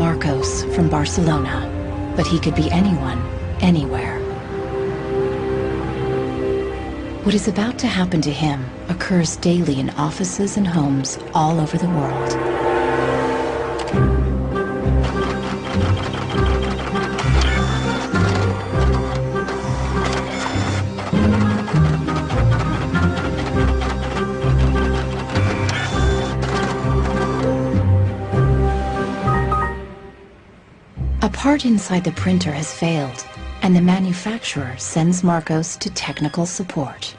Marcos from Barcelona, but he could be anyone, anywhere. What is about to happen to him occurs daily in offices and homes all over the world. A part inside the printer has failed, and the manufacturer sends Marcos to technical support.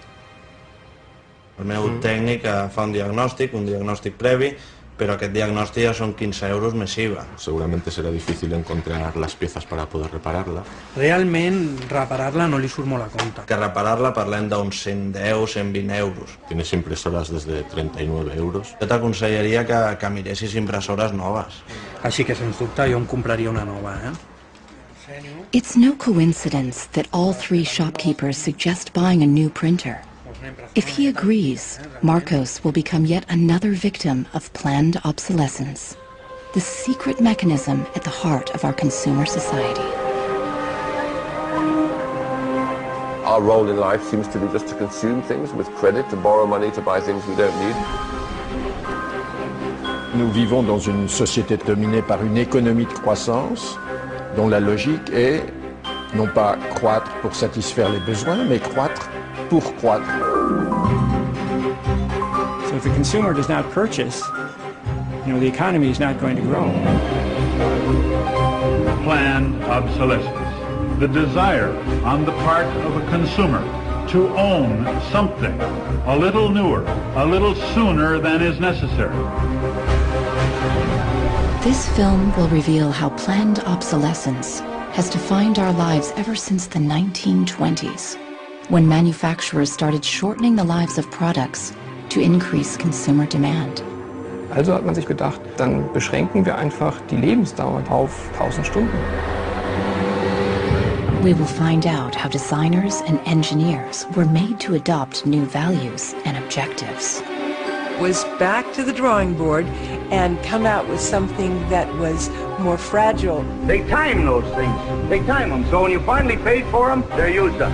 El meu tècnic fa un diagnòstic previ, pero aquest diagnòstic ja són 15 euros més IVA. Seguramente será difícil encontrar las piezas para poder repararla. Realment, reparar-la no li surt molt a compte. Que reparar-la parlem d'uns 110, 120 euros. Tienes impresoras desde 39 euros. Jo t'aconsellaria que miressis impressores noves. Així que, sens dubte, jo em compraria una nova, It's no coincidence that all three shopkeepers suggest buying a new printer. If he agrees, Marcos will become yet another victim of planned obsolescence, the secret mechanism at the heart of our consumer society. Our role in life seems to be just to consume things with credit, to borrow money to buy things we don't need. Nous vivons dans une société dominée par une économie de croissance dont la logique est non pas croître pour satisfaire les besoins, mais croître pour croître. So if the consumer does not purchase, the economy is not going to grow. Planned obsolescence. The desire on the part of a consumer to own something a little newer, a little sooner than is necessary. This film will reveal how planned obsolescence has defined our lives ever since the 1920s, when manufacturers started shortening the lives of products to increase consumer demand. Also hat man sich gedacht, dann beschränken wir einfach die Lebensdauer auf 1000 Stunden. We will find out how designers and engineers were made to adopt new values and objectives. Was back to the drawing board and come out with something that was more fragile. They time those things. They time them. So when you finally paid for them, they're used up.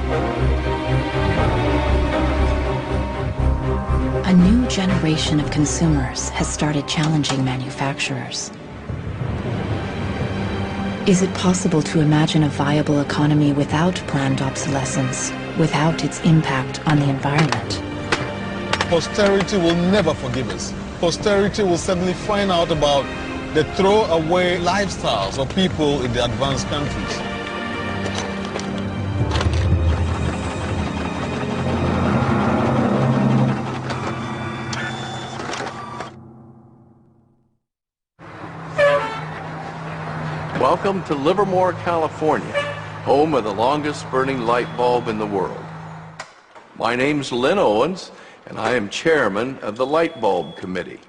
A new generation of consumers has started challenging manufacturers. Is it possible to imagine a viable economy without planned obsolescence, without its impact on the environment? Posterity will never forgive us. Posterity will suddenly find out about the throwaway lifestyles of people in the advanced countries. Welcome to Livermore, California, home of the longest burning light bulb in the world. My name's Lynn Owens, and I am chairman of the Light Bulb Committee.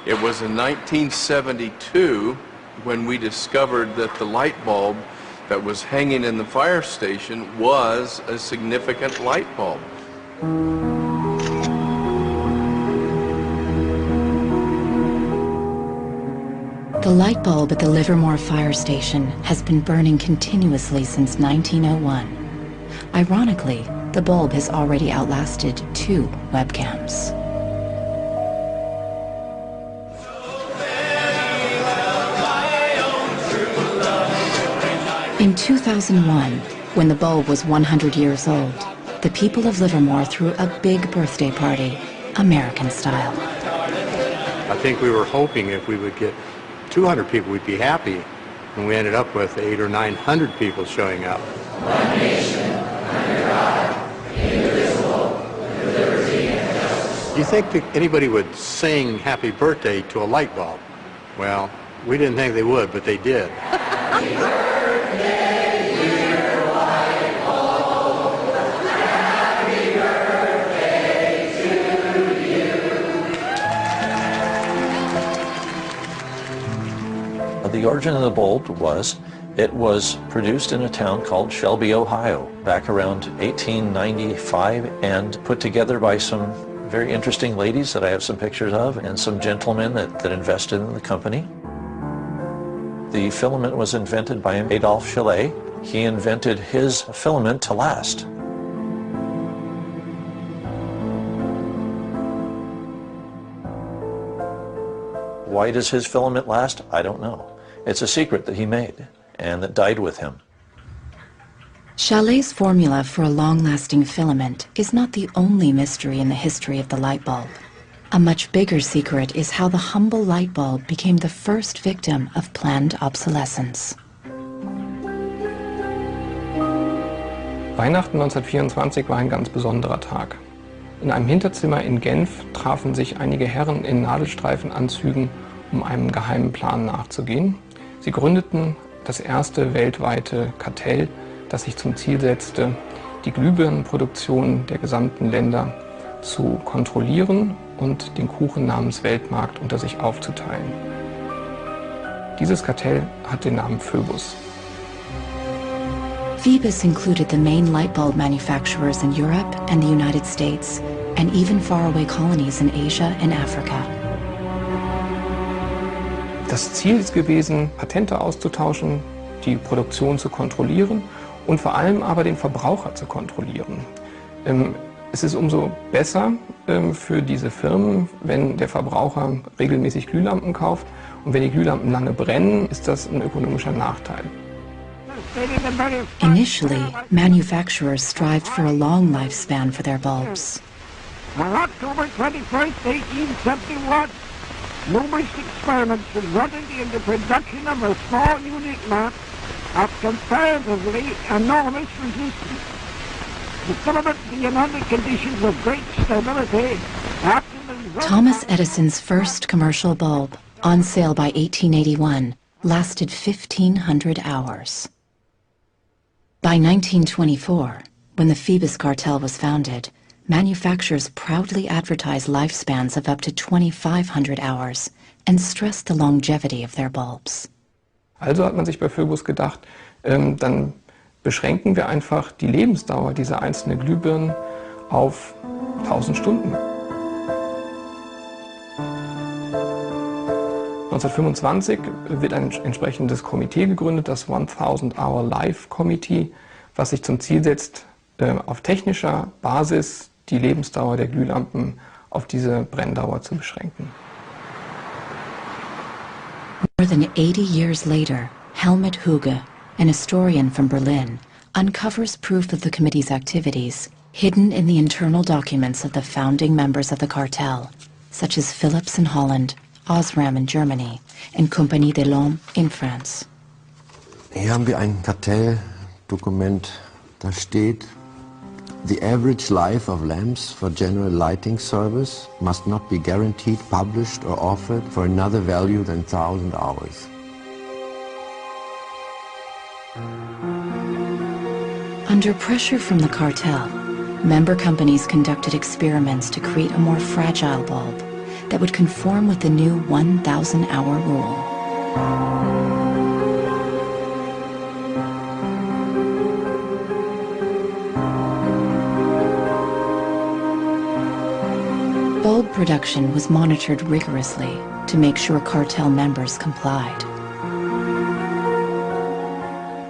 It was in 1972 when we discovered that the light bulb that was hanging in the fire station was a significant light bulb. The light bulb at the Livermore fire station has been burning continuously since 1901. Ironically, the bulb has already outlasted 2 webcams. In 2001, when the bulb was 100 years old, the people of Livermore threw a big birthday party, American style. I think we were hoping if we would get 200 people, we'd be happy, and we ended up with 800 or 900 people showing up. One nation, under God, indivisible, with liberty and justice. Do you think that anybody would sing happy birthday to a light bulb? Well, we didn't think they would, but they did. The origin of the bulb was, it was produced in a town called Shelby, Ohio, back around 1895, and put together by some very interesting ladies that I have some pictures of, and some gentlemen that invested in the company. The filament was invented by Adolphe Chaillet. He invented his filament to last. Why does his filament last? I don't know. It's a secret that he made and that died with him. Chaillet's formula for a long-lasting filament is not the only mystery in the history of the light bulb. A much bigger secret is how the humble light bulb became the first victim of planned obsolescence. Weihnachten 1924 war ein ganz besonderer Tag. In einem Hinterzimmer in Genf trafen sich einige Herren in Nadelstreifenanzügen, um einem geheimen Plan nachzugehen. Sie gründeten das erste weltweite Kartell, das sich zum Ziel setzte, die Glühbirnenproduktion der gesamten Länder zu kontrollieren und den Kuchen namens Weltmarkt unter sich aufzuteilen. Dieses Kartell hat den Namen Phoebus. Phoebus included the main light bulb manufacturers in Europe and the United States, and even faraway colonies in Asia and Africa. Das Ziel ist gewesen, Patente auszutauschen, die Produktion zu kontrollieren und vor allem aber den Verbraucher zu kontrollieren. Es ist umso besser für diese Firmen, wenn der Verbraucher regelmäßig Glühlampen kauft, und wenn die Glühlampen lange brennen, ist das ein ökonomischer Nachteil. Initially, manufacturers strived for a long lifespan for their bulbs. On October 21st, 1871, numerous experiments resulted in the production of a small unit lamp of comparatively enormous resistance. The filament being under conditions of great stability after the... Thomas Edison's first commercial bulb, on sale by 1881, lasted 1,500 hours. By 1924, when the Phoebus cartel was founded, manufacturers proudly advertised lifespans of up to 2,500 hours and stressed the longevity of their bulbs. Also hat man sich bei Phoebus gedacht, dann beschränken wir einfach die Lebensdauer dieser einzelnen Glühbirnen auf 1000 Stunden. 1925 wird ein entsprechendes Komitee gegründet, das 1000-Hour Life Committee, was sich zum Ziel setzt, auf technischer Basis die Lebensdauer der Glühlampen auf diese Brenndauer zu beschränken. More than 80 years later, Helmut Hüge, an historian from Berlin, uncovers proof of the committee's activities hidden in the internal documents of the founding members of the cartel, such as Philips in Holland, Osram in Germany, and Compagnie des Lampes in France. Hier haben wir ein Kartelldokument, da steht: The average life of lamps for general lighting service must not be guaranteed, published or offered for another value than 1,000 hours. Under pressure from the cartel, member companies conducted experiments to create a more fragile bulb that would conform with the new 1,000-hour rule. Bulb production was monitored rigorously to make sure cartel members complied.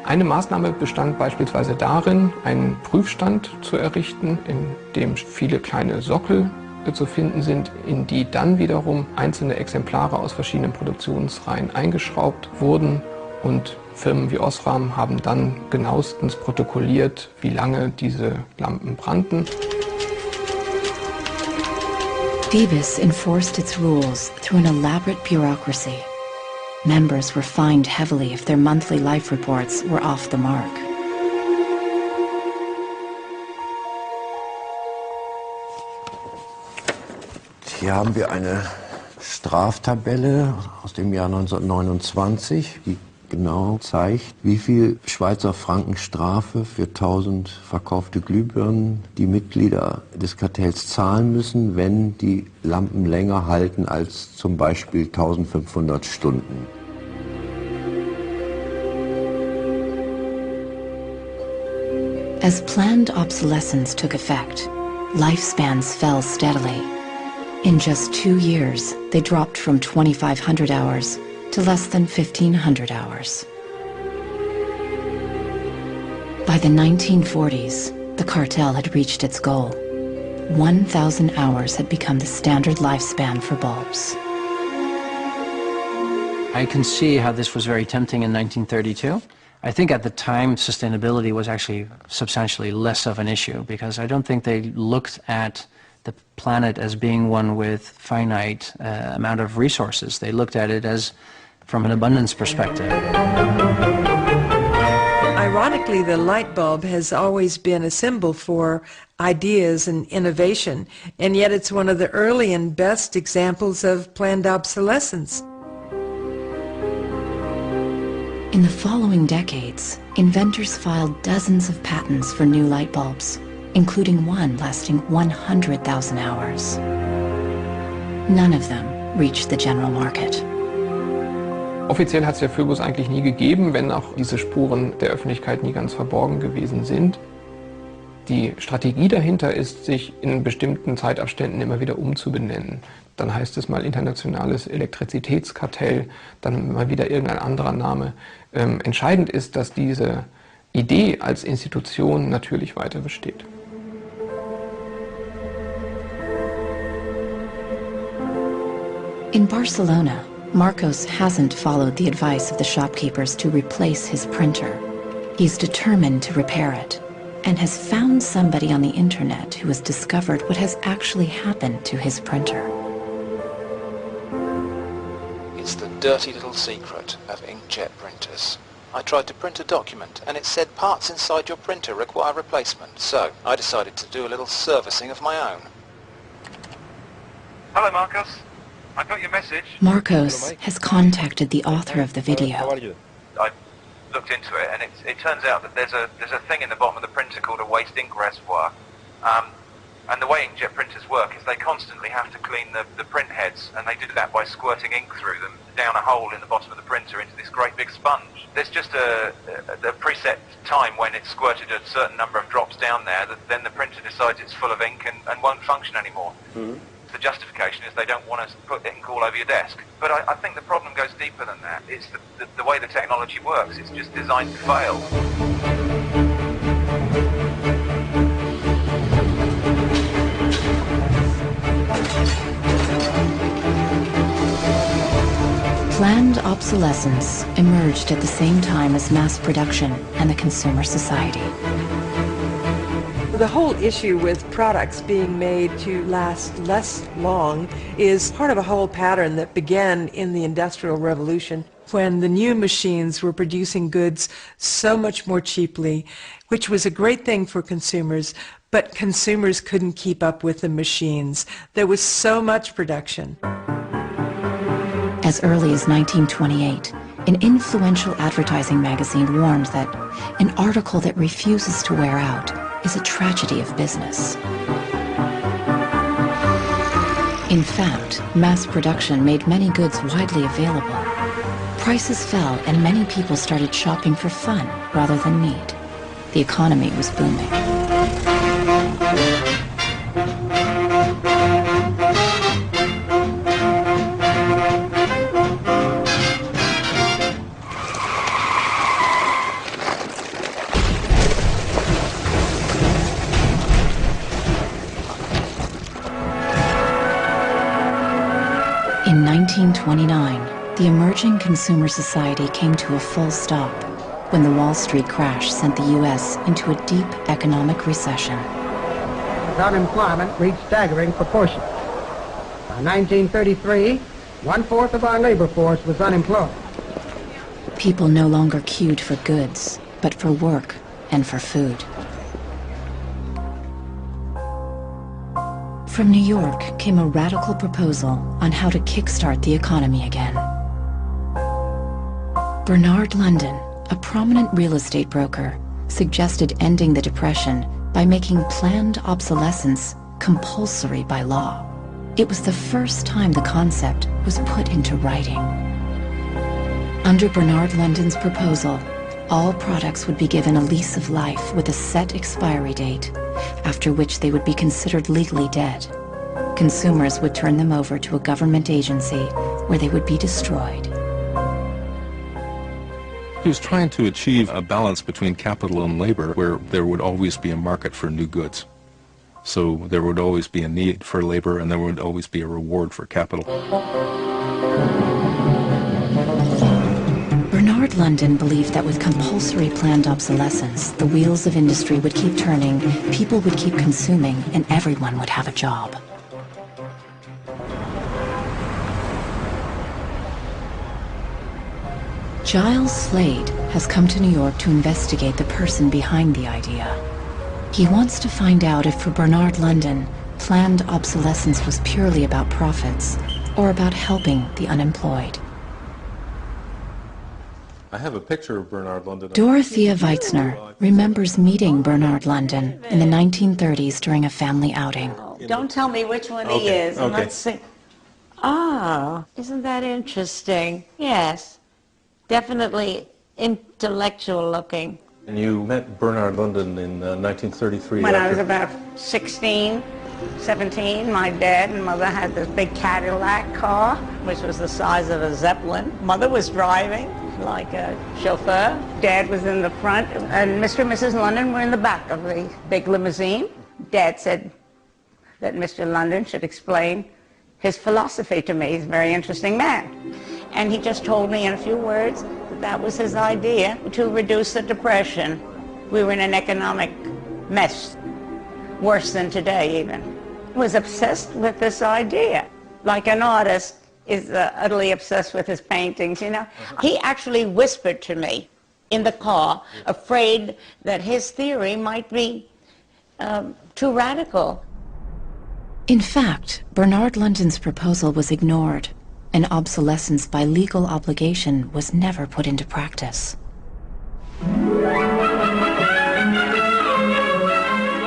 Eine Maßnahme bestand beispielsweise darin, einen Prüfstand zu errichten, in dem viele kleine Sockel zu finden sind, in die dann wiederum einzelne Exemplare aus verschiedenen Produktionsreihen eingeschraubt wurden, und Firmen wie Osram haben dann genauestens protokolliert, wie lange diese Lampen brannten. Phoebus enforced its rules through an elaborate bureaucracy. Members were fined heavily if their monthly life reports were off the mark. Hier haben wir eine Straftabelle aus dem Jahr 1929, die genau zeigt, wie viel Schweizer Franken Strafe für 1000 verkaufte Glühbirnen die Mitglieder des Kartells zahlen müssen, wenn die Lampen länger halten als zum Beispiel 1500 Stunden. As planned obsolescence took effect, lifespans fell steadily. In just 2 years, they dropped from 2,500 hours to less than 1,500 hours. By the 1940s, the cartel had reached its goal. 1,000 hours had become the standard lifespan for bulbs. I can see how this was very tempting in 1932. I think at the time sustainability was actually substantially less of an issue, because I don't think they looked at the planet as being one with finite amount of resources. They looked at it as from an abundance perspective. Ironically, the light bulb has always been a symbol for ideas and innovation, and yet it's one of the early and best examples of planned obsolescence. In the following decades, inventors filed dozens of patents for new light bulbs, including one lasting 100,000 hours. None of them reached the general market. Offiziell hat es ja Phöbus eigentlich nie gegeben, wenn auch diese Spuren der Öffentlichkeit nie ganz verborgen gewesen sind. Die Strategie dahinter ist, sich in bestimmten Zeitabständen immer wieder umzubenennen. Dann heißt es mal internationales Elektrizitätskartell, dann mal wieder irgendein anderer Name. Entscheidend ist, dass diese Idee als Institution natürlich weiter besteht. In Barcelona, Marcos hasn't followed the advice of the shopkeepers to replace his printer. He's determined to repair it, and has found somebody on the internet who has discovered what has actually happened to his printer. It's the dirty little secret of inkjet printers. I tried to print a document and it said parts inside your printer require replacement, so I decided to do a little servicing of my own. Hello, Marcos. I got your message. Marcos has contacted the author of the video. I looked into it, and it turns out that there's a thing in the bottom of the printer called a waste ink reservoir. And the way inkjet printers work is they constantly have to clean the print heads, and they do that by squirting ink through them down a hole in the bottom of the printer into this great big sponge. There's just a preset time when it's squirted a certain number of drops down there that then the printer decides it's full of ink and won't function anymore. Mm-hmm. The justification is they don't want to put ink all over your desk. But I think the problem goes deeper than that. It's the way the technology works. It's just designed to fail. Planned obsolescence emerged at the same time as mass production and the consumer society. The whole issue with products being made to last less long is part of a whole pattern that began in the Industrial Revolution, when the new machines were producing goods so much more cheaply, which was a great thing for consumers, but consumers couldn't keep up with the machines. There was so much production. As early as 1928, an influential advertising magazine warned that an article that refuses to wear out is a tragedy of business. In fact, mass production made many goods widely available. Prices fell and many people started shopping for fun rather than need. The economy was booming. In 1929, the emerging consumer society came to a full stop when the Wall Street crash sent the U.S. into a deep economic recession. Unemployment reached staggering proportions. By 1933, 1/4 of our labor force was unemployed. People no longer queued for goods, but for work and for food. From New York came a radical proposal on how to kickstart the economy again. Bernard London, a prominent real estate broker, suggested ending the Depression by making planned obsolescence compulsory by law. It was the first time the concept was put into writing. Under Bernard London's proposal, All products would be given a lease of life with a set expiry date, after which they would be considered legally dead. Consumers would turn them over to a government agency where they would be destroyed. He was trying to achieve a balance between capital and labor where there would always be a market for new goods. So there would always be a need for labor and there would always be a reward for capital. Bernard London believed that with compulsory planned obsolescence, the wheels of industry would keep turning, people would keep consuming, and everyone would have a job. Giles Slade has come to New York to investigate the person behind the idea. He wants to find out if for Bernard London, planned obsolescence was purely about profits or about helping the unemployed. I have a picture of Bernard London. Dorothea Weitzner remembers meeting Bernard London in the 1930s during a family outing. Don't tell me which one he is. And let's see. Oh, isn't that interesting? Yes. Definitely intellectual looking. And you met Bernard London in 1933. When I was about 16, 17, my dad and mother had this big Cadillac car, which was the size of a Zeppelin. Mother was driving like a chauffeur. Dad was in the front, and Mr. and Mrs. London were in the back of the big limousine. Dad said that Mr. London should explain his philosophy to me. He's a very interesting man. And he just told me in a few words that that was his idea to reduce the depression. We were in an economic mess, worse than today even. He was obsessed with this idea, like an artist is utterly obsessed with his paintings, you know. He actually whispered to me in the car, afraid that his theory might be too radical. In fact, Bernard London's proposal was ignored, and obsolescence by legal obligation was never put into practice.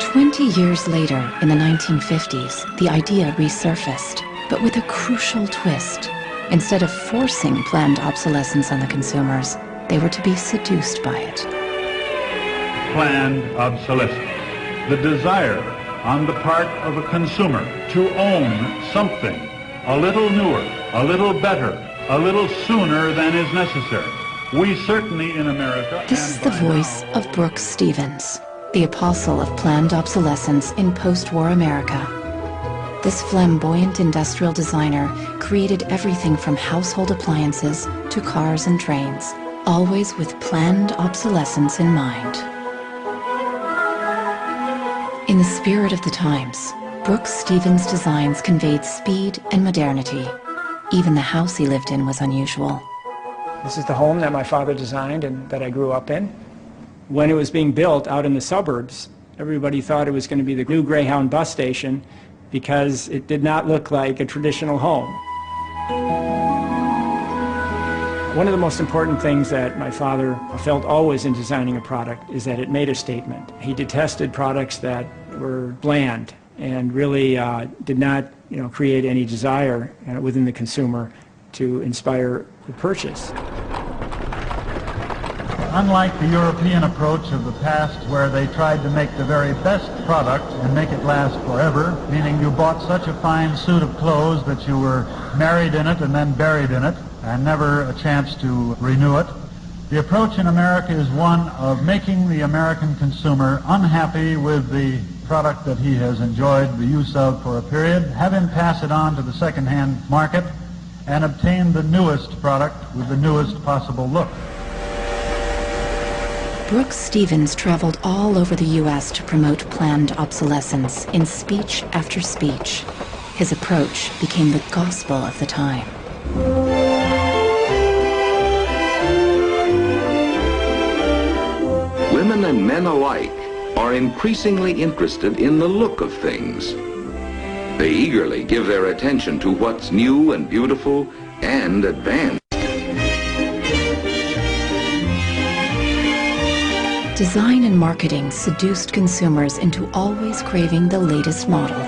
20 years later, in the 1950s, the idea resurfaced, but with a crucial twist. Instead of forcing planned obsolescence on the consumers, they were to be seduced by it. Planned obsolescence. The desire on the part of a consumer to own something a little newer, a little better, a little sooner than is necessary. We certainly in America... This is the voice of Brooks Stevens, the apostle of planned obsolescence in post-war America. This flamboyant industrial designer created everything from household appliances to cars and trains, always with planned obsolescence in mind. In the spirit of the times, Brooks Stevens' designs conveyed speed and modernity. Even the house he lived in was unusual. This is the home that my father designed and that I grew up in. When it was being built out in the suburbs, everybody thought it was going to be the new Greyhound bus station because it did not look like a traditional home. One of the most important things that my father felt always in designing a product is that it made a statement. He detested products that were bland and really did not, create any desire within the consumer to inspire the purchase. Unlike the European approach of the past where they tried to make the very best product and make it last forever, meaning you bought such a fine suit of clothes that you were married in it and then buried in it and never a chance to renew it, the approach in America is one of making the American consumer unhappy with the product that he has enjoyed the use of for a period, have him pass it on to the second-hand market, and obtain the newest product with the newest possible look. Brooks Stevens traveled all over the U.S. to promote planned obsolescence in speech after speech. His approach became the gospel of the time. Women and men alike are increasingly interested in the look of things. They eagerly give their attention to what's new and beautiful and advanced. Design and marketing seduced consumers into always craving the latest model.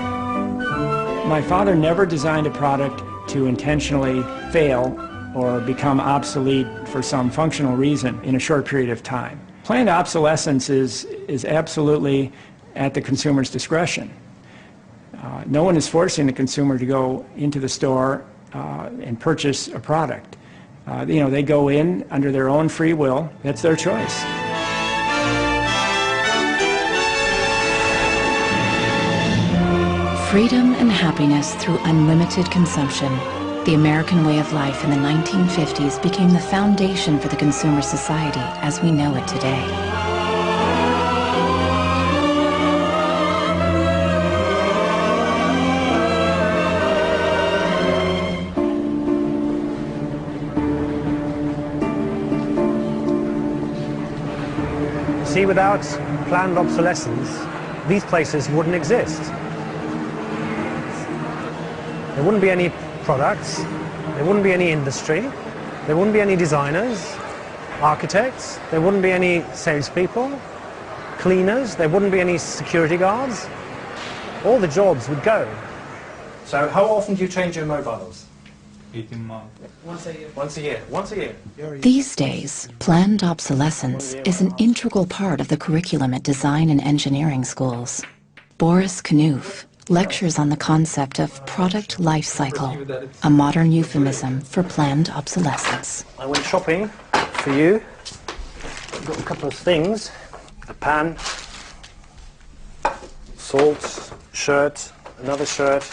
My father never designed a product to intentionally fail or become obsolete for some functional reason in a short period of time. Planned obsolescence is absolutely at the consumer's discretion. No one is forcing the consumer to go into the store and purchase a product. They go in under their own free will. That's their choice. Freedom and happiness through unlimited consumption. The American way of life in the 1950s became the foundation for the consumer society as we know it today. See, without planned obsolescence, these places wouldn't exist. There wouldn't be any products, there wouldn't be any industry, there wouldn't be any designers, architects, there wouldn't be any salespeople, cleaners, there wouldn't be any security guards. All the jobs would go. So how often do you change your mobiles? 18 months. Once a year. Once a year. Once a year. These days, planned obsolescence is an integral part of the curriculum at design and engineering schools. Boris Knuth lectures on the concept of product life cycle, a modern euphemism for planned obsolescence. I went shopping for you. I've got a couple of things. A pan, salt, shirt, another shirt.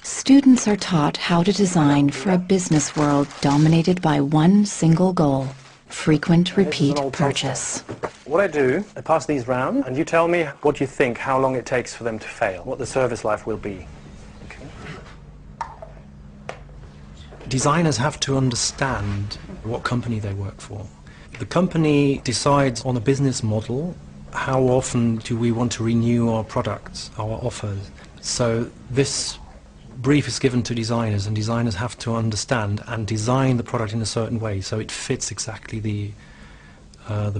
Students are taught how to design for a business world dominated by one single goal: frequent repeat purchase. What I do, I pass these round, and you tell me what you think, how long it takes for them to fail, what the service life will be. Okay. Designers have to understand what company they work for. The company decides on a business model, how often do we want to renew our products, our offers. So this brief is given to designers, and designers have to understand and design the product in a certain way so it fits exactly the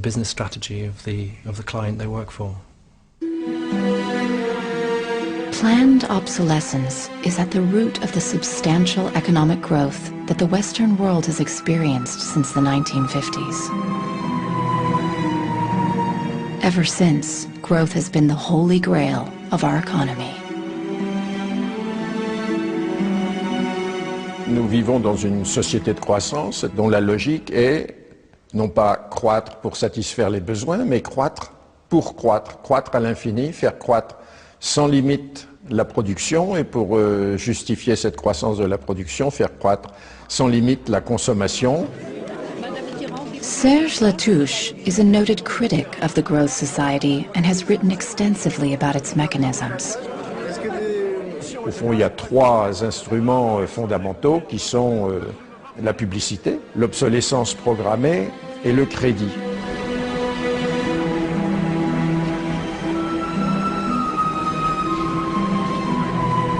business strategy of the client they work for. Planned obsolescence is at the root of the substantial economic growth that the Western world has experienced since the 1950s. Ever since, growth has been the holy grail of our economy. Nous vivons dans une société de croissance dont la logique est non pas croître pour satisfaire les besoins, mais croître pour croître, croître à l'infini, faire croître sans limite la production, et pour justifier cette croissance de la production, faire croître sans limite la consommation. Serge Latouche is a noted critic of the growth society and has written extensively about its mechanisms. Au fond, il y a trois instruments fondamentaux qui sont la publicité, l'obsolescence programmée et le crédit.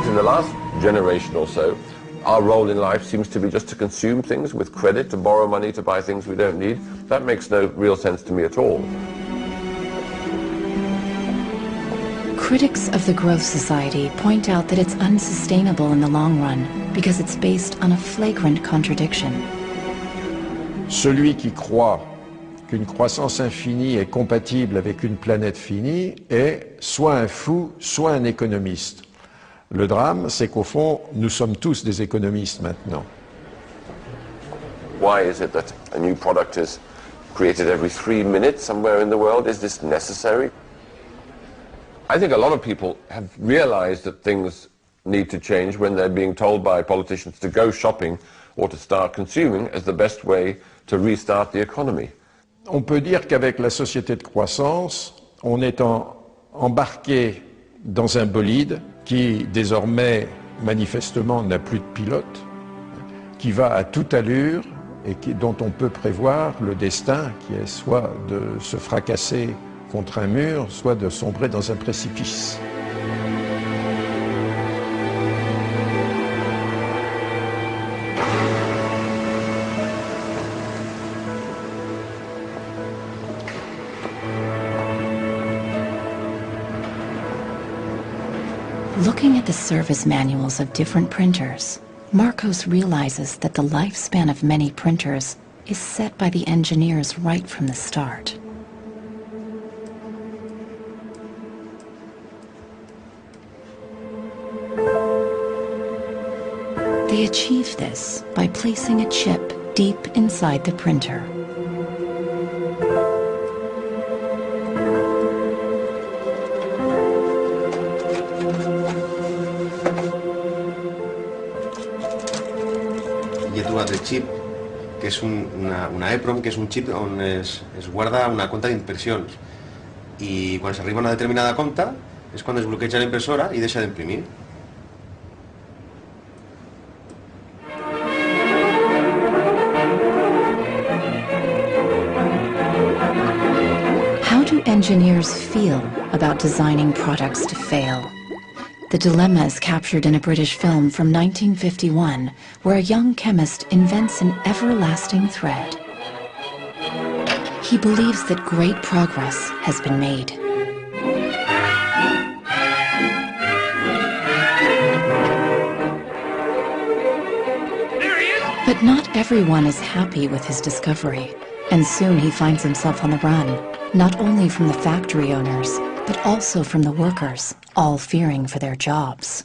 In the last generation or so, our role in life seems to be just to consume things with credit, to borrow money to buy things we don't need. That makes no real sense to me at all. Critics of the growth society point out that it's unsustainable in the long run because it's based on a flagrant contradiction. Celui qui croit qu'une croissance infinie est compatible avec une planète finie est soit un fou, soit un économiste. Le drame, c'est qu'au fond, nous sommes tous des économistes maintenant. Why is it that a new product is created every 3 minutes somewhere in the world? Is this necessary? I think a lot of people have realized that things need to change when they're being told by politicians to go shopping or to start consuming as the best way to restart the economy. On peut dire qu'avec la société de croissance, on est embarqué dans un bolide qui désormais manifestement n'a plus de pilote, qui va à toute allure et dont on peut prévoir le destin qui est soit de se fracasser contre un mur, soit de sombrer dans un précipice. Looking at the service manuals of different printers, Marcos realizes that the lifespan of many printers is set by the engineers right from the start. They achieve this by placing a chip deep inside the printer. El chip, que és una EEPROM, que és un xip on es guarda una compta d'impressions, i quan s'arriba a una determinada compta és quan es bloqueja la impressora i deixa d'imprimir. How do engineers feel about designing products to fail? The dilemma is captured in a British film from 1951, where a young chemist invents an everlasting thread. He believes that great progress has been made. But not everyone is happy with his discovery, and soon he finds himself on the run, not only from the factory owners, but also from the workers, all fearing for their jobs.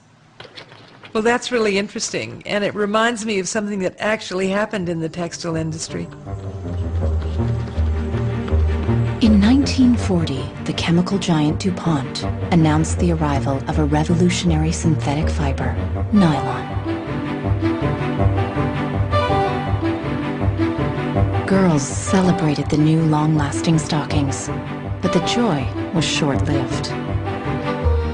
Well, that's really interesting, and it reminds me of something that actually happened in the textile industry. In 1940, the chemical giant DuPont announced the arrival of a revolutionary synthetic fiber, nylon. Girls celebrated the new long-lasting stockings, but the joy was short-lived.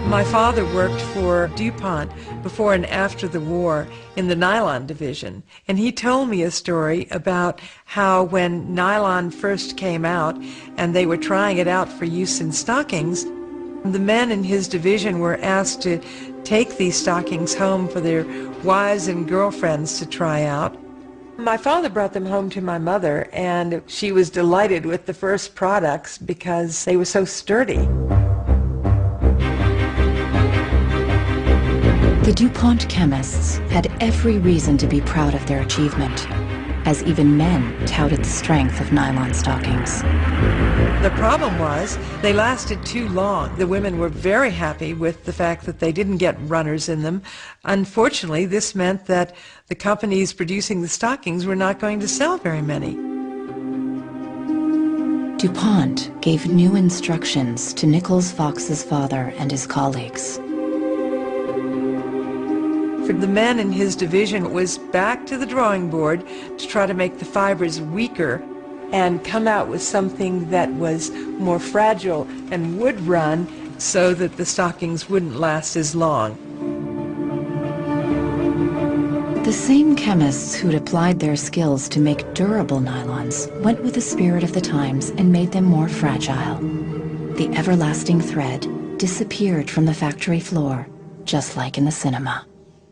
My father worked for DuPont before and after the war in the nylon division, and he told me a story about how when nylon first came out and they were trying it out for use in stockings, the men in his division were asked to take these stockings home for their wives and girlfriends to try out. My father brought them home to my mother, and she was delighted with the first products because they were so sturdy. The DuPont chemists had every reason to be proud of their achievement, as even men touted the strength of nylon stockings. The problem was they lasted too long. The women were very happy with the fact that they didn't get runners in them. Unfortunately, this meant that the companies producing the stockings were not going to sell very many. DuPont gave new instructions to Nichols Fox's father and his colleagues. For the men in his division, it was back to the drawing board to try to make the fibers weaker and come out with something that was more fragile and would run so that the stockings wouldn't last as long. The same chemists who'd applied their skills to make durable nylons went with the spirit of the times and made them more fragile. The everlasting thread disappeared from the factory floor, just like in the cinema.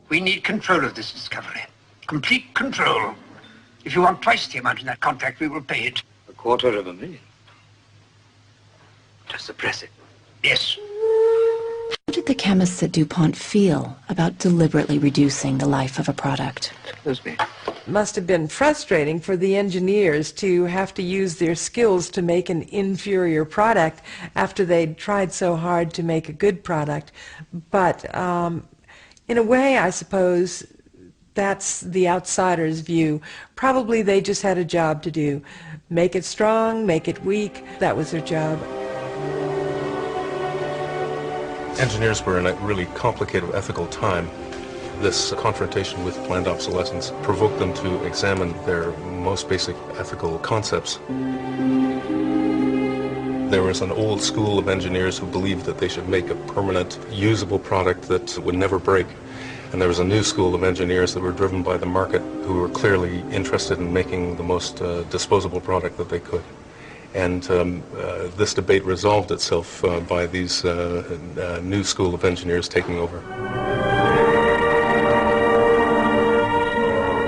We need control of this discovery. Complete control. If you want twice the amount in that contract, we will pay it. $250,000. To suppress it. Yes. How did the chemists at DuPont feel about deliberately reducing the life of a product? It must have been frustrating for the engineers to have to use their skills to make an inferior product after they'd tried so hard to make a good product. But in a way, I suppose that's the outsider's view. Probably they just had a job to do. Make it strong, make it weak. That was their job. Engineers were in a really complicated ethical time. This confrontation with planned obsolescence provoked them to examine their most basic ethical concepts. There was an old school of engineers who believed that they should make a permanent, usable product that would never break. And there was a new school of engineers that were driven by the market who were clearly interested in making the most disposable product that they could. And this debate resolved itself by these new school of engineers taking over.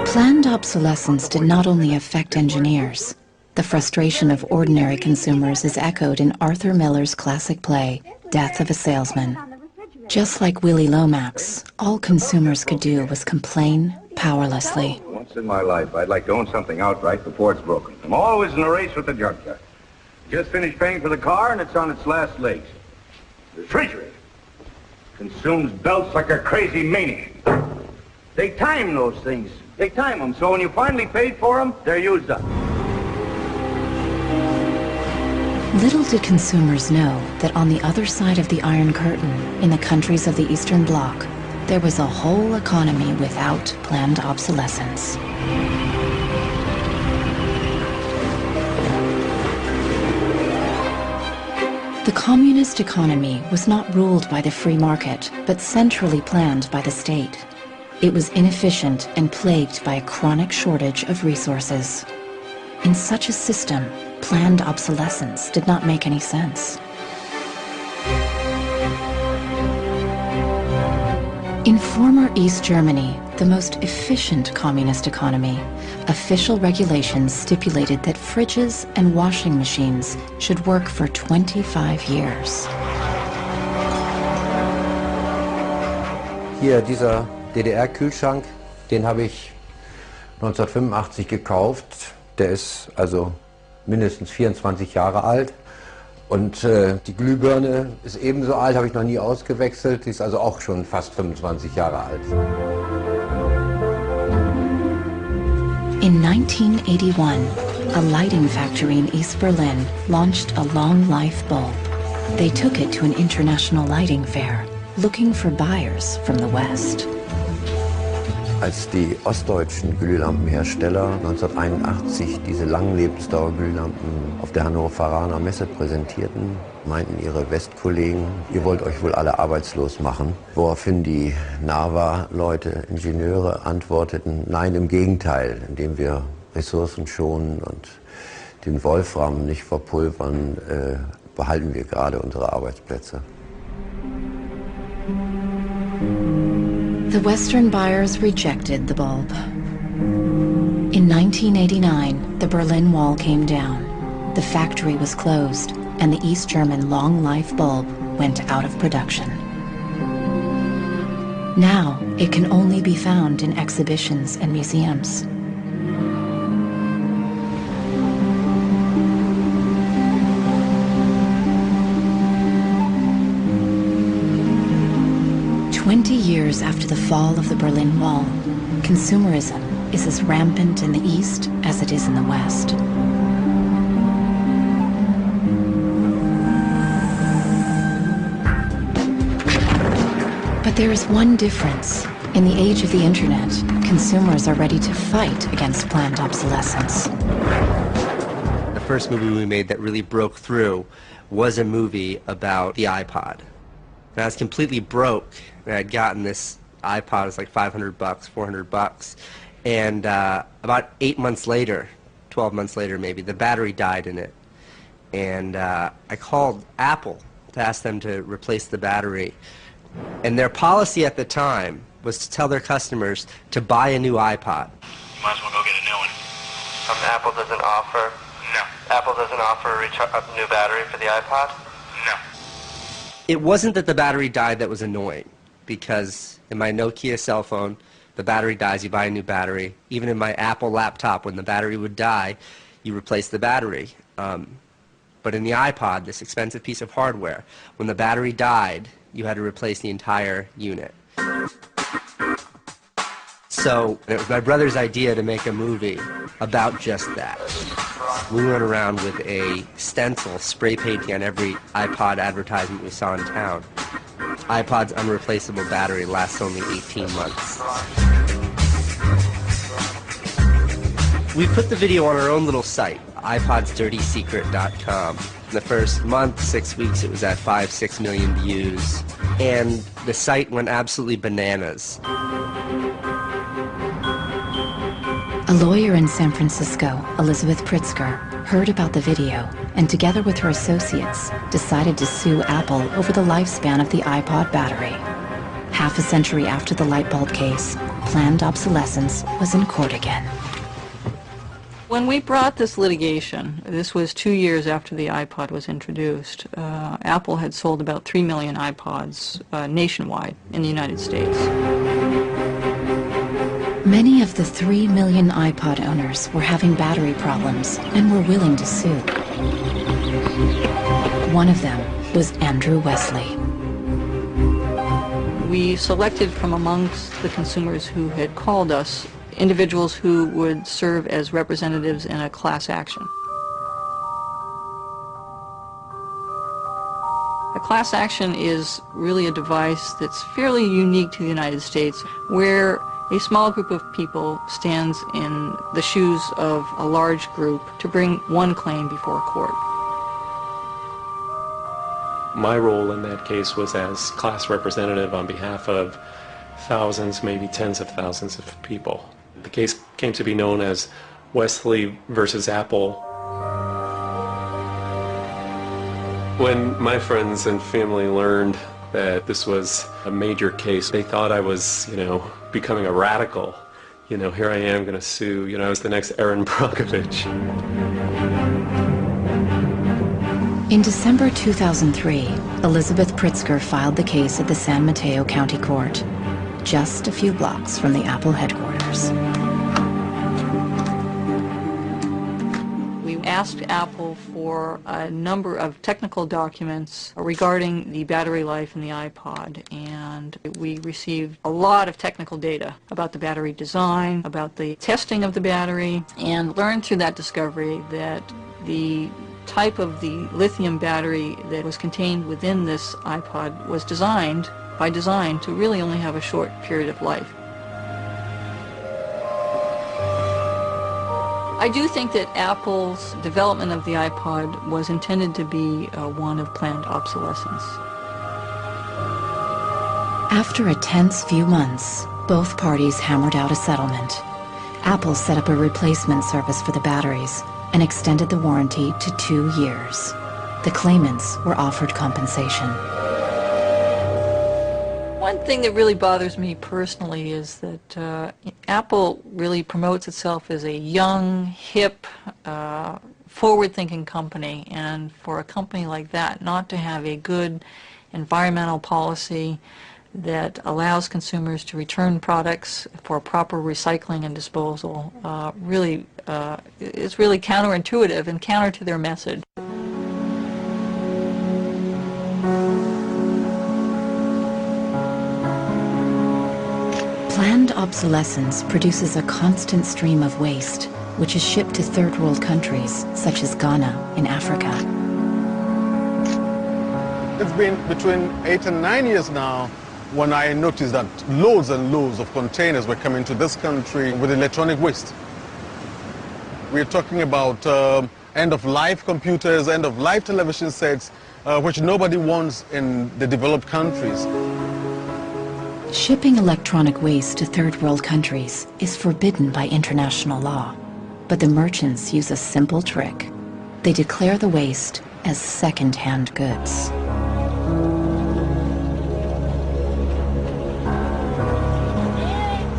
Planned obsolescence did not only affect engineers. The frustration of ordinary consumers is echoed in Arthur Miller's classic play, Death of a Salesman. Just like Willie Lomax, all consumers could do was complain powerlessly. Once in my life, I'd like to own something outright before it's broken. I'm always in a race with the junkyard. Just finished paying for the car and it's on its last legs. The refrigerator consumes belts like a crazy maniac. They time those things. They time them, so when you finally paid for them, they're used up. Little did consumers know that on the other side of the Iron Curtain, in the countries of the Eastern Bloc, there was a whole economy without planned obsolescence. The communist economy was not ruled by the free market, but centrally planned by the state. It was inefficient and plagued by a chronic shortage of resources. In such a system, planned obsolescence did not make any sense. In former East Germany, the most efficient communist economy, official regulations stipulated that fridges and washing machines should work for 25 years. Hier, dieser DDR-Kühlschrank, den habe ich 1985 gekauft. Der ist also mindestens 24 Jahre alt. Und die Glühbirne ist ebenso alt, habe ich noch nie ausgewechselt. Die ist also auch schon fast 25 Jahre alt. In 1981, a lighting factory in East Berlin launched a long-life bulb. They took it to an international lighting fair, looking for buyers from the West. Als die ostdeutschen Glühlampenhersteller 1981 diese Langlebensdauerglühlampen auf der Hannoveraner Messe präsentierten, meinten ihre Westkollegen, ihr wollt euch wohl alle arbeitslos machen. Woraufhin die NAVA-Leute, Ingenieure, antworteten, nein, im Gegenteil, indem wir Ressourcen schonen und den Wolfram nicht verpulvern, behalten wir gerade unsere Arbeitsplätze. The Western buyers rejected the bulb. In 1989, the Berlin Wall came down. The factory was closed, and the East German long-life bulb went out of production. Now, it can only be found in exhibitions and museums. Years after the fall of the Berlin Wall, consumerism is as rampant in the East as it is in the West. But there is one difference. In the age of the internet, consumers are ready to fight against planned obsolescence. The first movie we made that really broke through was a movie about the iPod. And I was completely broke. And I'd gotten this iPod, it's like $500, $400, and about 8 months later, 12 months later maybe, the battery died in it. And I called Apple to ask them to replace the battery. And their policy at the time was to tell their customers to buy a new iPod. You might as well go get a new one. Apple doesn't offer? No. Apple doesn't offer a new battery for the iPod? No. It wasn't that the battery died that was annoying, because in my Nokia cell phone, the battery dies, you buy a new battery. Even in my Apple laptop, when the battery would die, you replace the battery. But in the iPod, this expensive piece of hardware, when the battery died, you had to replace the entire unit. So it was my brother's idea to make a movie about just that. We went around with a stencil spray painting on every iPod advertisement we saw in town. iPod's unreplaceable battery lasts only 18 months. We put the video on our own little site, iPodsDirtySecret.com. In the first month, 6 weeks, it was at 5-6 million views, and the site went absolutely bananas. A lawyer in San Francisco, Elizabeth Pritzker, heard about the video and together with her associates decided to sue Apple over the lifespan of the iPod battery. Half a century after the light bulb case, planned obsolescence was in court again. When we brought this litigation, this was 2 years after the iPod was introduced, Apple had sold about 3 million iPods nationwide in the United States. Many of the 3 million iPod owners were having battery problems and were willing to sue. One of them was Andrew Wesley. We selected from amongst the consumers who had called us individuals who would serve as representatives in a class action. A class action is really a device that's fairly unique to the United States, where a small group of people stands in the shoes of a large group to bring one claim before a court. My role in that case was as class representative on behalf of thousands, maybe tens of thousands of people. The case came to be known as Wesley versus Apple. When my friends and family learned that this was a major case, they thought I was, becoming a radical. Here I am going to sue. I was the next Aaron Brockovich. In December 2003, Elizabeth Pritzker filed the case at the San Mateo County Court, just a few blocks from the Apple headquarters. We asked Apple for a number of technical documents regarding the battery life in the iPod, and we received a lot of technical data about the battery design, about the testing of the battery, and learned through that discovery that the type of the lithium battery that was contained within this iPod was designed, by design, to really only have a short period of life. I do think that Apple's development of the iPod was intended to be one of planned obsolescence. After a tense few months, both parties hammered out a settlement. Apple set up a replacement service for the batteries and extended the warranty to 2 years. The claimants were offered compensation. One thing that really bothers me personally is that Apple really promotes itself as a young, hip, forward-thinking company, and for a company like that not to have a good environmental policy that allows consumers to return products for proper recycling and disposal is really counterintuitive and counter to their message. Planned obsolescence produces a constant stream of waste, which is shipped to third world countries, such as Ghana in Africa. It's been between 8 and 9 years now when I noticed that loads and loads of containers were coming to this country with electronic waste. We're talking about end-of-life computers, end-of-life television sets, which nobody wants in the developed countries. Shipping electronic waste to third world countries is forbidden by international law, but the merchants use a simple trick. They declare the waste as second-hand goods.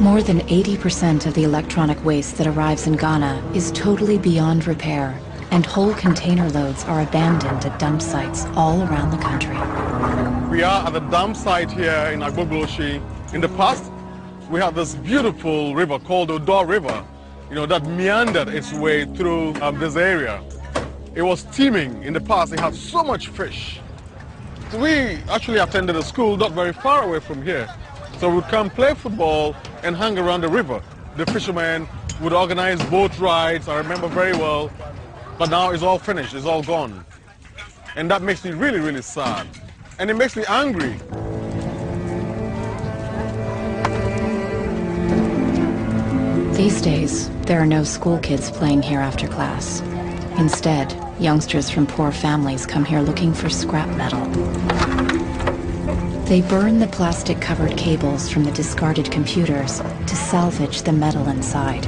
More than 80% of the electronic waste that arrives in Ghana is totally beyond repair, and whole container loads are abandoned at dump sites all around the country. We are at the dump site here in Agbogboshi. In the past, we had this beautiful river called Odor River, that meandered its way through this area. It was teeming. In the past, it had so much fish. So we actually attended a school not very far away from here. So we'd come play football and hang around the river. The fishermen would organize boat rides, I remember very well. But now it's all finished, it's all gone. And that makes me really, really sad. And it makes me angry. These days, there are no school kids playing here after class. Instead, youngsters from poor families come here looking for scrap metal. They burn the plastic-covered cables from the discarded computers to salvage the metal inside.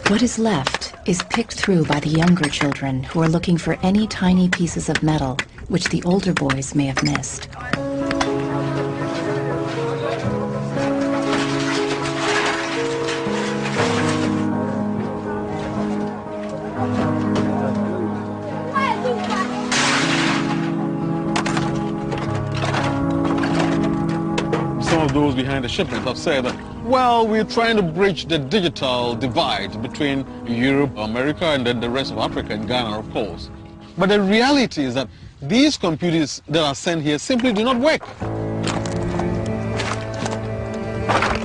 What is left is picked through by the younger children who are looking for any tiny pieces of metal which the older boys may have missed. behind the shipment have said that, well, we're trying to bridge the digital divide between Europe, America, and then the rest of Africa, and Ghana, of course. But the reality is that these computers that are sent here simply do not work.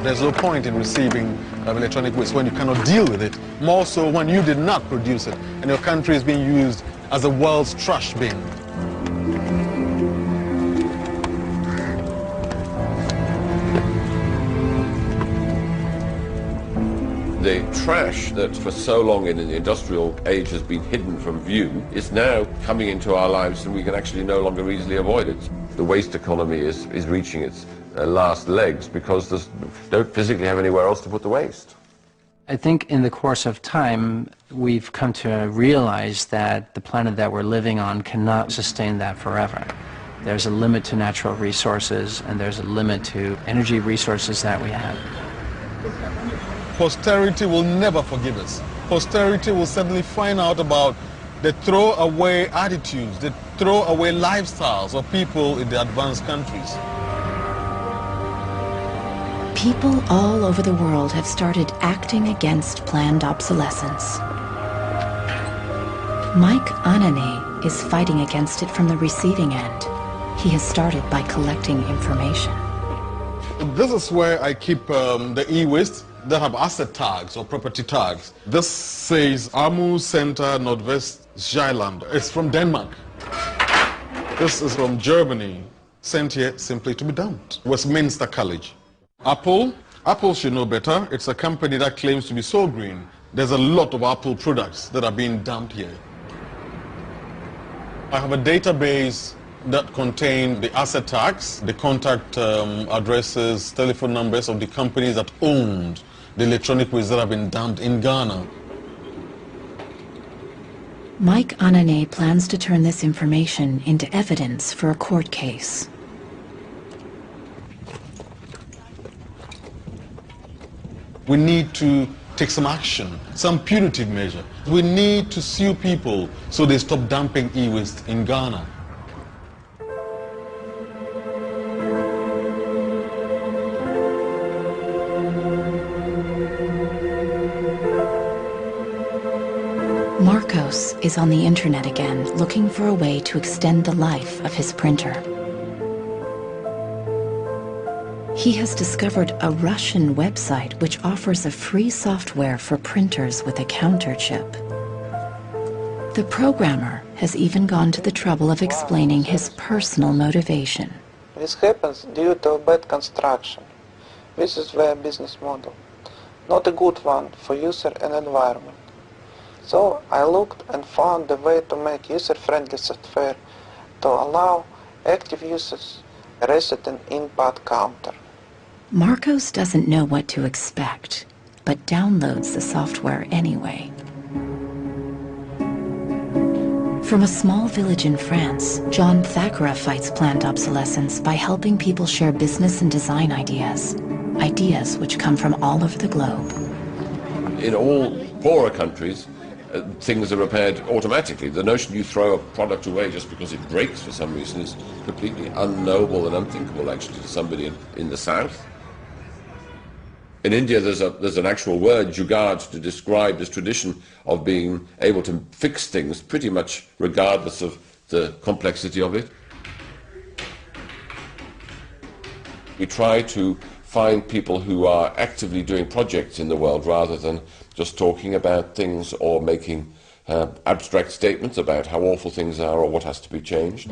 There's no point in receiving electronic waste when you cannot deal with it, more so when you did not produce it and your country is being used as the world's trash bin. The trash that for so long in the industrial age has been hidden from view is now coming into our lives, and we can actually no longer easily avoid it. The waste economy is reaching its last legs because they don't physically have anywhere else to put the waste. I think in the course of time we've come to realize that the planet that we're living on cannot sustain that forever. There's a limit to natural resources, and there's a limit to energy resources that we have. Posterity will never forgive us. Posterity will suddenly find out about the throwaway attitudes, the throwaway lifestyles of people in the advanced countries. People all over the world have started acting against planned obsolescence. Mike Anane is fighting against it from the receiving end. He has started by collecting information. This is where I keep the e-waste that have asset tags or property tags. This says Amu Center Nordwest Zeeland. It's from Denmark. This is from Germany, sent here simply to be dumped. Westminster College. Apple should know better. It's a company that claims to be so green. There's a lot of Apple products that are being dumped here. I have a database that contain the asset tags, the contact addresses, telephone numbers of the companies that owned the electronic waste that have been dumped in Ghana. Mike Anane plans to turn this information into evidence for a court case. We need to take some action, some punitive measure. We need to sue people so they stop dumping e-waste in Ghana. Marcos is on the internet again, looking for a way to extend the life of his printer. He has discovered a Russian website which offers a free software for printers with a counter chip. The programmer has even gone to the trouble of explaining his personal motivation. This happens due to bad construction. This is their business model. Not a good one for user and environment. So I looked and found a way to make user-friendly software to allow active users reset an input counter. Marcos doesn't know what to expect, but downloads the software anyway. From a small village in France, John Thakura fights planned obsolescence by helping people share business and design ideas which come from all over the globe. In all poorer countries, things are repaired automatically. The notion you throw a product away just because it breaks for some reason is completely unknowable and unthinkable, actually, to somebody in the south. In India, there's an actual word, jugaad, to describe this tradition of being able to fix things pretty much regardless of the complexity of it. We try to find people who are actively doing projects in the world rather than just talking about things or making abstract statements about how awful things are or what has to be changed.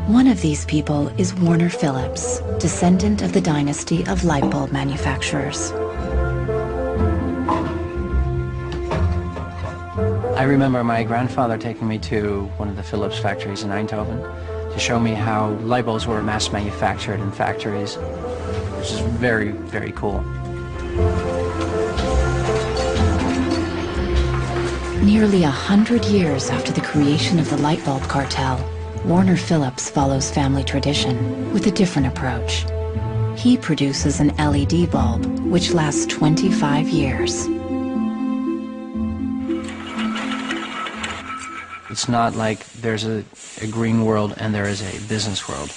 One of these people is Warner Phillips, descendant of the dynasty of light bulb manufacturers. I remember my grandfather taking me to one of the Philips factories in Eindhoven to show me how light bulbs were mass manufactured in factories, which is very, very cool. Nearly 100 years after the creation of the light bulb cartel, Warner Phillips follows family tradition with a different approach. He produces an LED bulb which lasts 25 years. It's not like there's a green world and there is a business world.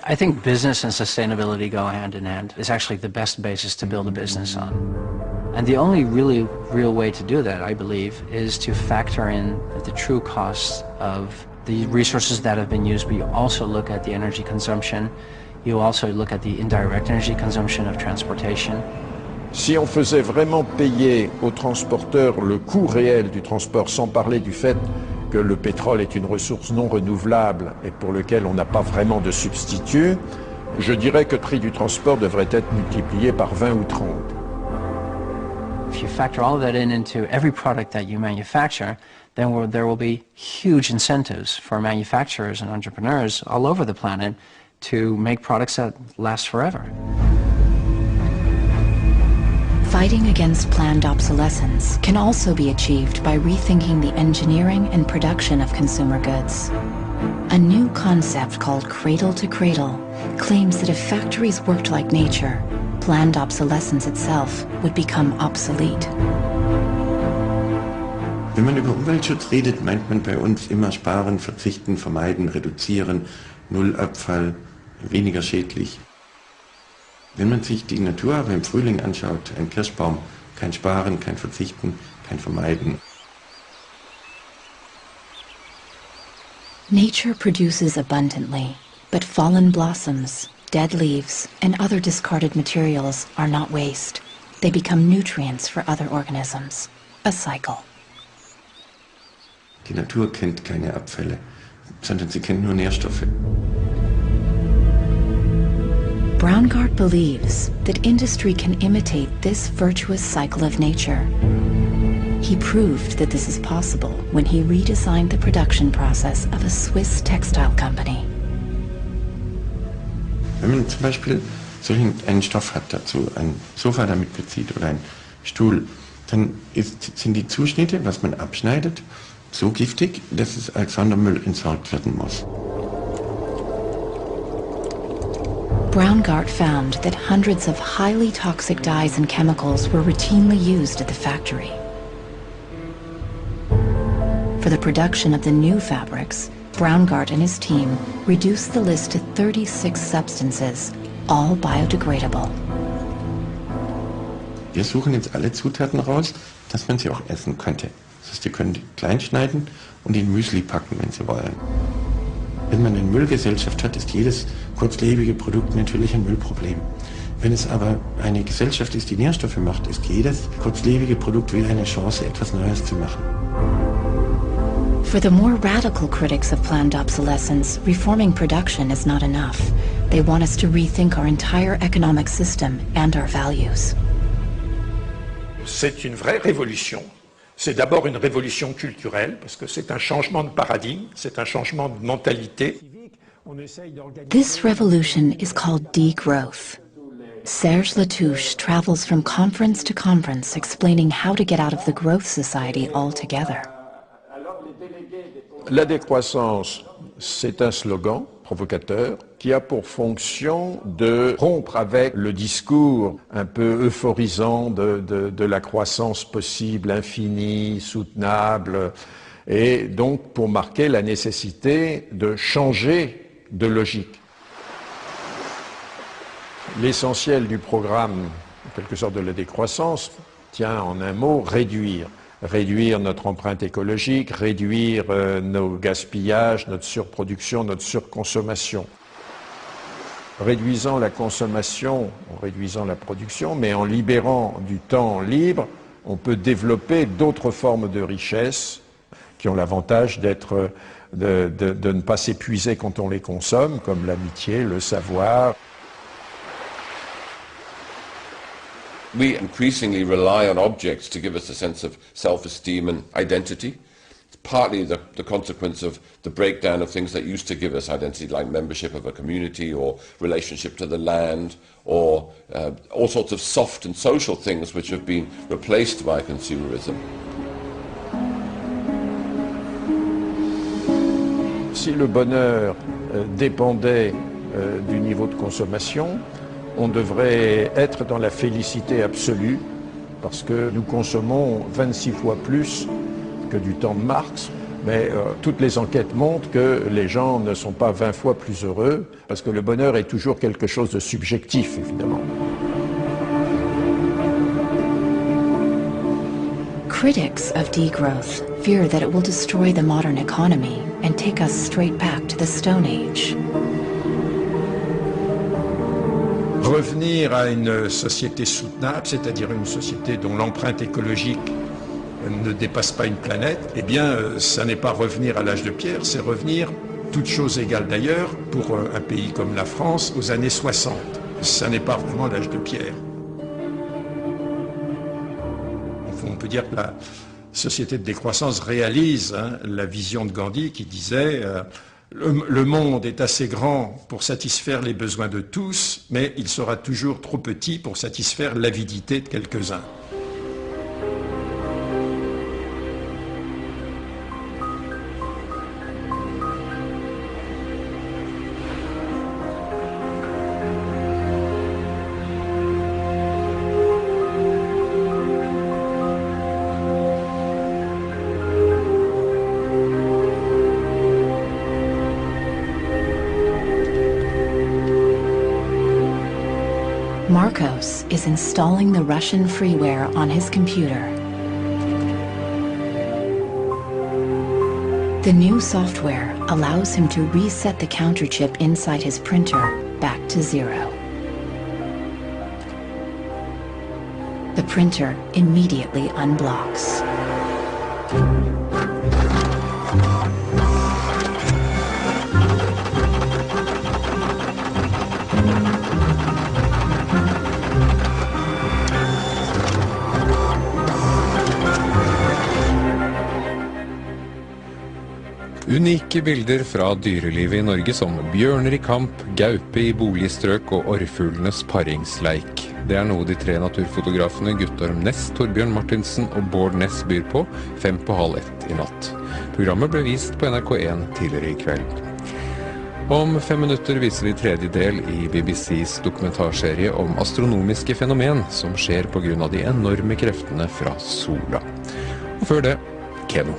I think business and sustainability go hand in hand. It's actually the best basis to build a business on. And the only really real way to do that, I believe, is to factor in the true costs of the resources that have been used, but you also look at the energy consumption, you also look at the indirect energy consumption of transportation. Si on faisait vraiment payer aux transporteurs le coût réel du transport, sans parler du fait que le pétrole est une ressource non renouvelable et pour lequel on n'a pas vraiment de substitut, je dirais que le prix du transport devrait être multiplié par 20 ou 30. If you factor all of that into every product that you manufacture, then there will be huge incentives for manufacturers and entrepreneurs all over the planet to make products that last forever. Fighting against planned obsolescence can also be achieved by rethinking the engineering and production of consumer goods. A new concept called cradle to cradle claims that if factories worked like nature, planned obsolescence itself would become obsolete. Wenn man über Umweltschutz redet, meint man bei uns immer sparen, verzichten, vermeiden, reduzieren, null Abfall, weniger schädlich. Wenn man sich die Natur aber im Frühling anschaut, ein Kirschbaum, kein Sparen, kein Verzichten, kein Vermeiden. Nature produces abundantly, but fallen blossoms, dead leaves, and other discarded materials are not waste. They become nutrients for other organisms. A cycle. Die Natur kennt keine Abfälle, sondern sie kennt nur Nährstoffe. Braungart believes that industry can imitate this virtuous cycle of nature. He proved that this is possible when he redesigned the production process of a Swiss textile company. Wenn man zum Beispiel einen Stoff hat dazu, ein Sofa damit bezieht oder ein Stuhl, dann sind die Zuschnitte, was man abschneidet, so giftig, dass es als Sondermüll entsorgt werden muss. Braungart found that hundreds of highly toxic dyes and chemicals were routinely used at the factory. For the production of the new fabrics, Braungart and his team reduced the list to 36 substances, all biodegradable. Wir suchen jetzt alle Zutaten raus, dass man sie auch essen könnte. Das heißt, ihr könnt klein schneiden und in Müsli packen, wenn Sie wollen. Wenn man eine Müllgesellschaft hat, ist jedes kurzlebige Produkt natürlich ein Müllproblem. Wenn es aber eine Gesellschaft ist, die Nährstoffe macht, ist jedes kurzlebige Produkt wieder eine Chance, etwas Neues zu machen. For the more radical critics of planned obsolescence, reforming production is not enough. They want us to rethink our entire economic system and our values. C'est une vraie révolution. C'est d'abord une révolution culturelle, parce que c'est un changement de paradigme, c'est un changement de mentalité. This revolution is called degrowth. Serge Latouche travels from conference to conference explaining how to get out of the growth society altogether. La décroissance, c'est un slogan provocateur qui a pour fonction de rompre avec le discours un peu euphorisant de la croissance possible, infinie, soutenable, et donc pour marquer la nécessité de changer de logique. L'essentiel du programme, en quelque sorte de la décroissance, tient en un mot réduire. Réduire notre empreinte écologique, réduire nos gaspillages, notre surproduction, notre surconsommation. Réduisant la consommation, en réduisant la production, mais en libérant du temps libre, on peut développer d'autres formes de richesse qui ont l'avantage de ne pas s'épuiser quand on les consomme, comme l'amitié, le savoir. We increasingly rely on objects to give us a sense of self-esteem and identity. It's partly the consequence of the breakdown of things that used to give us identity, like membership of a community or relationship to the land, or all sorts of soft and social things which have been replaced by consumerism. Si le bonheur dépendait du niveau de consommation, on devrait être dans la félicité absolue parce que nous consommons 26 fois plus que du temps de Marx, mais toutes les enquêtes montrent que les gens ne sont pas 20 fois plus heureux, parce que le bonheur est toujours quelque chose de subjectif, évidemment. Critics of degrowth fear that it will destroy the modern economy and take us straight back to the Stone Age. Revenir à une société soutenable, c'est-à-dire une société dont l'empreinte écologique ne dépasse pas une planète, eh bien, ça n'est pas revenir à l'âge de pierre, c'est revenir, toutes choses égales d'ailleurs, pour un pays comme la France, aux années 60. Ça n'est pas vraiment l'âge de pierre. On peut dire que la société de décroissance réalise la vision de Gandhi qui disait le monde est assez grand pour satisfaire les besoins de tous, mais il sera toujours trop petit pour satisfaire l'avidité de quelques-uns. Marcos is installing the Russian freeware on his computer. The new software allows him to reset the counter chip inside his printer back to 0. The printer immediately unblocks. Unike bilder fra dyrelivet i Norge som bjørner i kamp, gaupe i boligstrøk og orrfuglenes paringsleik. Det er noe de tre naturfotografene Guttorm Næss, Torbjørn Martinsen og Bård Næss byr på 1:05 i natt. Programmet ble vist på NRK1 tidligere i kveld. Om 5 minutter viser vi tredje del i BBCs dokumentarserie om astronomiske fenomen som skjer på grunn av de enorme kreftene fra sola. Og før det, Keno.